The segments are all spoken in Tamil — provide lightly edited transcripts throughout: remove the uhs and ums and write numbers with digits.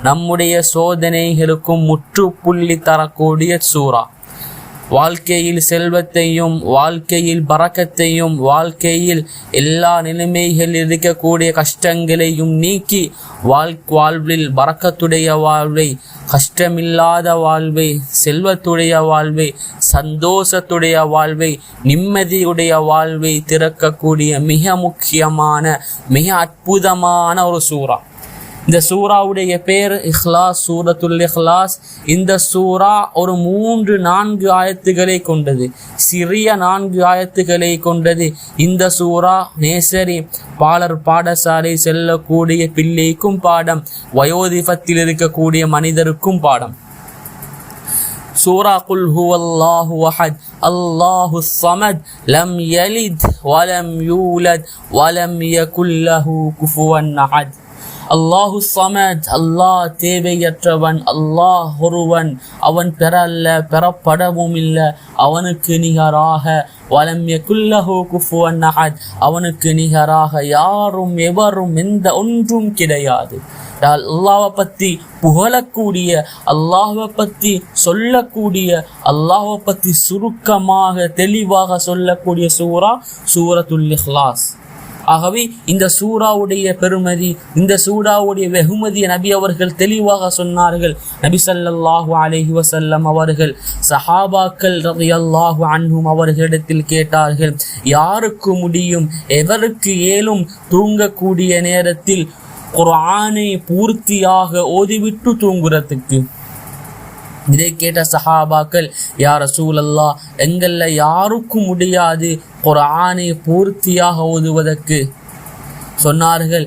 நம்முடைய சோதனைகளுக்கும் முற்றுப்புள்ளி தரக்கூடிய சூரா. வாழ்க்கையில் செல்வத்தையும் வாழ்க்கையில் பரக்கத்தையும் வாழ்க்கையில் எல்லா நிலைமைகளில் இருக்கக்கூடிய கஷ்டங்களையும் நீக்கி வாழ்வில் பரக்கத்துடைய வாழ்வை, கஷ்டமில்லாத வாழ்வை, செல்வத்துடைய வாழ்வை, சந்தோஷத்துடைய வாழ்வை, நிம்மதியுடைய வாழ்வை திறக்கக்கூடிய மிக முக்கியமான மிக அற்புதமான ஒரு சூரா. இந்த சூராவுடைய பேர் இஹ்லாஸ், சூரத்துல் இஹ்லாஸ். இந்த சூரா ஒரு 3-4 ஆயத்துக்களை கொண்டது, சிறிய 4 ஆயத்துக்களை கொண்டது. இந்த சூரா நேசரி பாடசாலை செல்லக்கூடிய பிள்ளைக்கும் பாடம், வயோதிபத்தில் இருக்கக்கூடிய மனிதருக்கும் பாடம். சூரா குல் ஹுவல்லாஹு அஹத் அல்லாஹு ஸமத் லம் யலித் வலம் யூலத் வலம் யகுல் லஹு குஃபுவன் அஹத். அல்லாஹு ஸமத், அல்லாஹ் தேவையற்றவன், அல்லாஹ் ஒருவன், அவன் பெறல்ல பெறப்படவும் இல்லை, அவனுக்கு நிகராக வலம் யகுல் லஹு குஃபுவன் அஹத், அவனுக்கு நிகராக யாரும் எவரும் எந்த ஒன்றும் கிடையாது. அல்லாஹ்வை பற்றி புகழக்கூடிய, அல்லாஹ்வை பற்றி சொல்லக்கூடிய, அல்லாஹ்வை பற்றி சுருக்கமாக தெளிவாக சொல்லக்கூடிய சூரா சூரத்துல் இஹ்லாஸ். ஆகவே இந்த சூராவுடைய பெருமதி, இந்த சூராவுடைய வெகுமதியை நபி அவர்கள் தெளிவாக சொன்னார்கள். நபி ஸல்லல்லாஹு அலைஹி வஸல்லம் அவர்கள் சஹாபாக்கள் ரலியல்லாஹு அன்ஹும் அவர்களிடத்தில் கேட்டார்கள், யாருக்கு முடியும், எவருக்கு ஏலும் தூங்கக்கூடிய நேரத்தில் குர்ஆனை பூர்த்தியாக ஓதிவிட்டு தூங்குறதுக்கு? இதை கேட்ட சஹாபாக்கள், யா ரசூலல்லாஹ், எங்கள்ல யாருக்கும் முடியாது குர்ஆனை பூர்த்தியாக ஓதுவதற்கு சொன்னார்கள்.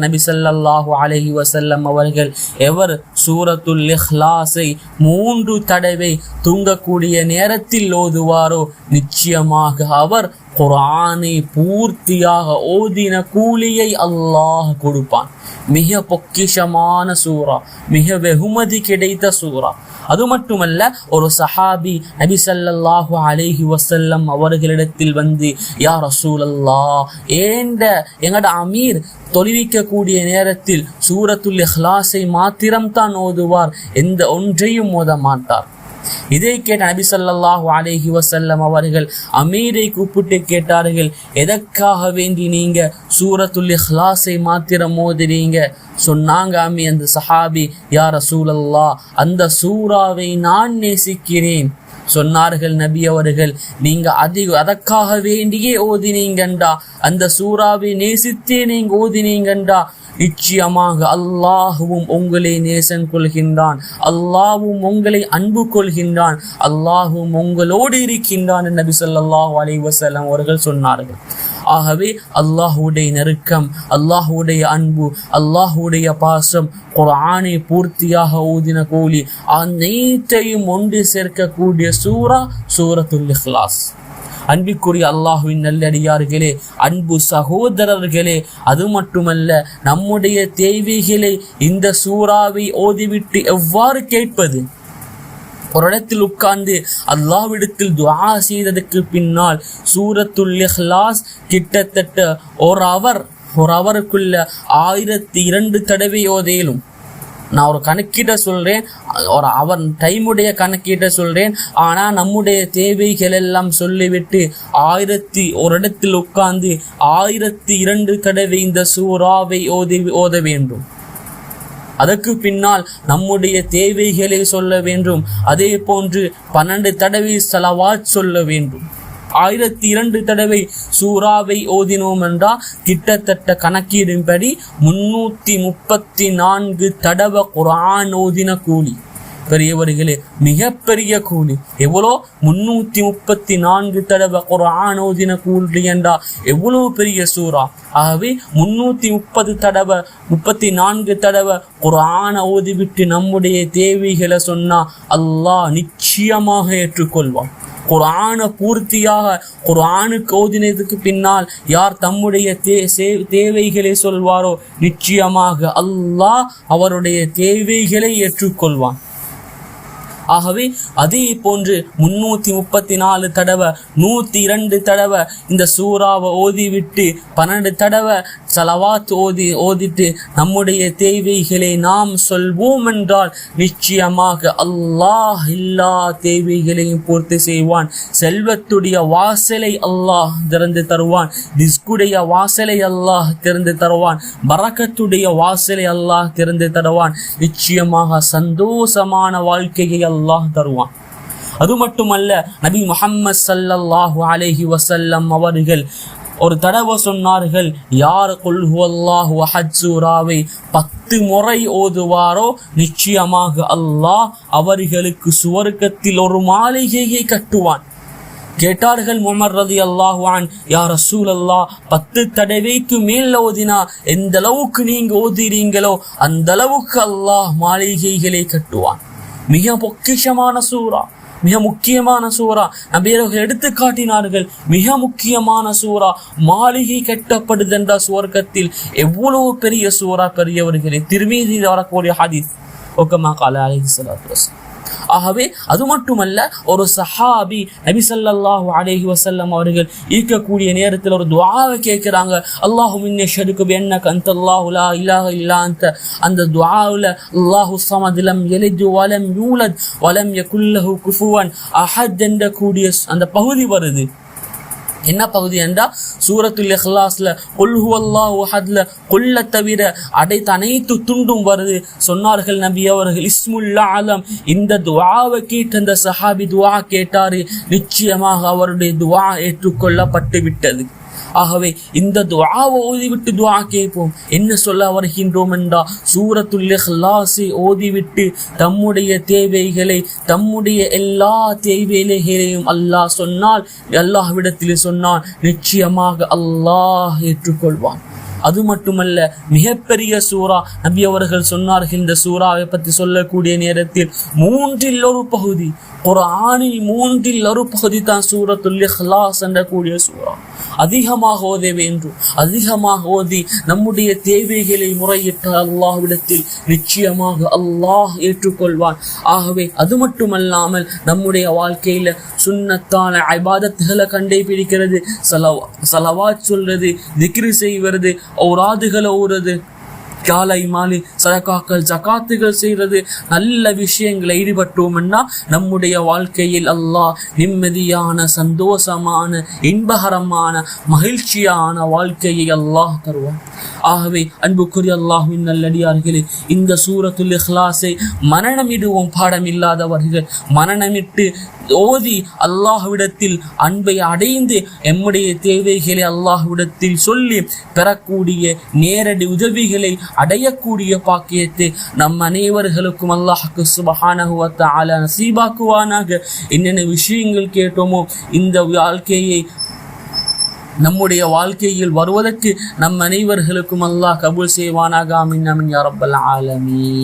நபி ஸல்லல்லாஹு அலைஹி வஸல்லம் அவர்கள், எவர் சூரத்துல் இஹ்லாஸை 3 தடவை தூங்கக்கூடிய நேரத்தில் ஓதுவாரோ நிச்சயமாக அவர் குர்ஆனை பூர்த்தியாக ஓதின கூலியை அல்லாஹ் கொடுப்பான். மிக பொக்கிஷமான சூரா, மிக வெகுமதி கிடைத்த சூரா. அது மட்டுமல்ல, ஒரு சஹாபி நபி ஸல்லல்லாஹு அலைஹி வஸல்லம் அவர்களிடத்தில் வந்து, யா ரசூலல்லாஹ், எங்கட அமீர் தொழுவிக்கக்கூடிய நேரத்தில் சூரத்துல் இஹ்லாஸை மாத்திரம்தான் ஓதுவார், எந்த ஒன்றையும் ஓத மாட்டார். இதை கேட்ட நபி ஸல்லல்லாஹு அலைஹி வஸல்லம் அவர்கள் அமீரை கூப்பிட்டு கேட்டார்கள், எதற்காக வேண்டி நீங்க சூரத்துல் இஹ்லாஸை மாத்திரம் ஓதுறீங்க? சொன்னாங்க அந்த சஹாபி, யா ரசூலல்லாஹ், அந்த சூராவை நான் நேசிக்கிறேன். சொன்னார்கள் நபி அவர்கள், நீங்க அதற்காக வேண்டியே ஓதினீங்கண்டா, அந்த சூராவை நேசித்தே நீங்க ஓதினீங்கண்டா, நிச்சயமாக அல்லாஹுவும் உங்களை நேசம் கொள்கின்றான், அல்லாஹுவும் உங்களை அன்பு கொள்கின்றான், அல்லாஹுவும் உங்களோடு இருக்கின்றான் என்று நபி ஸல்லல்லாஹு அலைஹி வஸல்லம் அவர்கள் சொன்னார்கள். ஆகவே அல்லாஹுடைய நெருக்கம், அல்லாஹுடைய அன்பு, அல்லாஹுடைய பாசம், குர்ஆனை பூர்த்தியாக ஓதின கூலி, அனைத்தையும் ஒன்று சேர்க்கக்கூடிய சூரா சூரத்துல் இஹ்லாஸ். அன்பிற்குரிய அல்லாஹ்வின் நல்லடியார்களே, அன்பு சகோதரர்களே, அது மட்டுமல்ல, நம்முடைய தேவைகளை இந்த சூறாவை ஓதிவிட்டு எவ்வாறு கேட்பது? ஒரு இடத்தில் உட்கார்ந்து அல்லாஹ்விடத்தில் துஆ செய்ததற்கு பின்னால் சூரத்துல் இஹ்லாஸ் கிட்டத்தட்ட ஒரு அவருக்குள்ள 1002 தடவை ஓதேலும். நான் ஒரு கணக்கீட்டை சொல்றேன், ஒரு அவர் டைமுடைய கணக்கீட்டை சொல்றேன். ஆனா நம்முடைய தேவைகள் எல்லாம் சொல்லிவிட்டு ஒரு இடத்தில் உட்கார்ந்து 1002 தடவை இந்த சூறாவை ஓத வேண்டும். அதற்கு பின்னால் நம்முடைய தேவைகளை சொல்ல வேண்டும். அதே போன்று 12 தடவை ஸலவாத் சொல்ல வேண்டும். 1002 தடவை சூறாவை ஓதினோம் என்றால் கிட்டத்தட்ட கணக்கீடின்படி 334 தடவை குர்ஆன் ஓதின கூலி. பெரியவர்களே, மிகப்பெரிய கூலி. எவ்வளோ? 334 தடவை குர்ஆன் ஓதின கூலி என்றா எவ்வளவு பெரிய சூறா. ஆகவே 34 தடவை குர்ஆனை ஓதிவிட்டு நம்முடைய தேவைகளை சொன்னா அல்லாஹ் நிச்சயமாக ஏற்றுக்கொள்வான். குர்ஆனை பூர்த்தியாக குர்ஆனுக்கு ஓதினதுக்கு பின்னால் யார் தம்முடைய தேவைகளை சொல்வாரோ நிச்சயமாக அல்லாஹ் அவருடைய தேவைகளை ஏற்றுக்கொள்வான். ஆகவே அதே போன்று 334 தடவை 102 தடவை இந்த சூறாவை ஓதிவிட்டு 12 தடவை ஸலவாத் ஓதிட்டு நம்முடைய தேவைகளை நாம் சொல்வோம் என்றால் நிச்சயமாக அல்லாஹ் எல்லா தேவைகளையும் பூர்த்தி செய்வான். செல்வத்துடைய வாசலை அல்லாஹ் திறந்து தருவான், ரிஸ்குடைய வாசலை அல்லாஹ் திறந்து தருவான், பரக்கத்துடைய வாசலை அல்லாஹ் திறந்து தருவான். நிச்சயமாக சந்தோஷமான வாழ்க்கையை அல்லாஹ் தருவான். அது மட்டுமல்ல, நபி முஹம்மது ஸல்லல்லாஹு அலைஹி வஸல்லம் அவர்கள் ஒரு தடவை சொன்னார்கள், யார் குல் ஹுவல்லாஹு அஹத் சூராவை 10 முறை ஓதுவாரோ நிச்சயமாக அல்லாஹ் அவர்களுக்கு சுவர்க்கத்தில் ஒரு மாளிகையை கட்டுவான். கேட்டார்கள் உமர் ரலியல்லாஹு அன்ஹு, யா ரசூலல்லாஹ் 10 தடவைக்கு மேல் ஓதினா எந்த அளவுக்கு நீங்க ஓதுறீங்களோ அந்த அளவுக்கு அல்லாஹ் மாளிகைகளை கட்டுவான். மிக பொக்கிஷமான சூரா, மிக முக்கியமான சூரா. நபியர்கள் எடுத்து காட்டினார்கள், மிக முக்கியமான சூரா. மாளிகை கட்டப்படுது என்ற சுவர்க்கத்தில் எவ்வளவு பெரிய சூரா பெரியவர்களே. திருமீதியில் வரக்கூடிய ஹதீஸ் ஒக்கமா கால அலைஹிஸ்ஸலாத்து வஸலாம். ஆகவே அது மட்டுமல்ல, ஒரு சஹாபி நபி ஸல்லல்லாஹு அலைஹி வஸல்லம் அவர்கள் இருக்கக்கூடிய நேரத்தில் ஒரு துஆவை கேட்கிறாங்க. அல்லாஹும்ம இன்னி அஷ்ஹதுக பிஅன்னக அன்தல்லாஹு லா இலாஹ இல்லா அன்த. அந்த துஆவுல அல்லாஹு ஸமத் லம் யலித் வலம் யூலத் வலம் யகுல் லஹு குஃபுவன் அஹத் என்ற கூடிய அந்த பகுதி வருது. என்ன பகுதி என்றா சூரத்துல் இக்லாஸ்ல குல் ஹுவல்லாஹு அஹத்ல குல்ல தவிர அனைத்து துண்டும் வருது. சொன்னார்கள் நபி அவர்கள், இஸ்முல் ஆலம். இந்த துஆவை கேட்ட அந்த சஹாபி துஆ கேட்டாரு, நிச்சயமாக அவருடைய துஆ ஏற்றுக்கொள்ளப்பட்டு விட்டது. ஆகவே இந்த துஆவை ஓதிவிட்டு துஆ கேட்போம். என்ன சொல்ல வருகின்றோம் என்றா, சூரத்துல் இக்லாஸை ஓதிவிட்டு தம்முடைய தேவைகளை, தம்முடைய எல்லா தேவைகளையும் அல்லாஹ் சொன்னால், அல்லாஹ்விடத்தில் சொன்னால் நிச்சயமாக அல்லாஹ் ஏற்றுக்கொள்வான். அது மட்டுமல்ல, மிகப்பெரிய சூரா. நபி அவர்கள் சொன்னார்கள், இந்த சூறாவை பற்றி சொல்லக்கூடிய நேரத்தில் 3 ஒரு பகுதி, குர்ஆனில் 3 ஒரு பகுதி தான் சூரத்துல் இக்லாஸ் என்ற கூடிய சூறா. அதிகமாக ஓத வேண்டும், அதிகமாக ஓதி நம்முடைய தேவைகளை முறையிட்ட அல்லாஹ்விடத்தில் நிச்சயமாக அல்லாஹ் ஏற்றுக்கொள்வான். ஆகவே அது மட்டுமல்லாமல் நம்முடைய வாழ்க்கையில சுன்னத்தான இபாதத்துகளை கண்டுபிடிக்கிறது, ஸலவாத் சொல்றது, திக்ர் செய்வது, ஔராதுகளை ஓடுறது, காலை மாலை சதகாக்கள் ஜகாத்துகள் செய்கிறது, நல்ல விஷயங்களை ஈடுபட்டோம்னா நம்முடைய வாழ்க்கையில் அல்லாஹ் நிம்மதியான, சந்தோஷமான, இன்பகரமான, மகிழ்ச்சியான வாழ்க்கையை அல்லாஹ் தருவான். ஆகவே அன்புக்குரிய அல்லாஹ்வின் நல்லடியார்களே, இந்த சூரத்துல் இக்லாஸை மனனமிடுவோம். பாடம் இல்லாதவர்கள் மனனமிட்டு ஓதி அல்லாஹ்விடத்தில் அன்பை அடைந்து எம்முடைய தேவைகளை அல்லாஹ்விடத்தில் சொல்லி பெறக்கூடிய நேரடி உதவிகளை அடையக்கூடிய பாக்கியத்தை நம் அனைவர்களுக்கும் அல்லாஹ்க்கு சுப்ஹானஹு வ தஆலா நசீபாக்குவானாக. என்னென்ன விஷயங்கள் கேட்டோமோ இந்த வாழ்க்கையை நம்முடைய வாழ்க்கையில் வருவதற்கு நம் அனைவர்களுக்கும் அல்லாஹ் கபூல் செய்வானாக. ஆமீன் ஆமீன் யா ரப்பல் ஆலமீன்.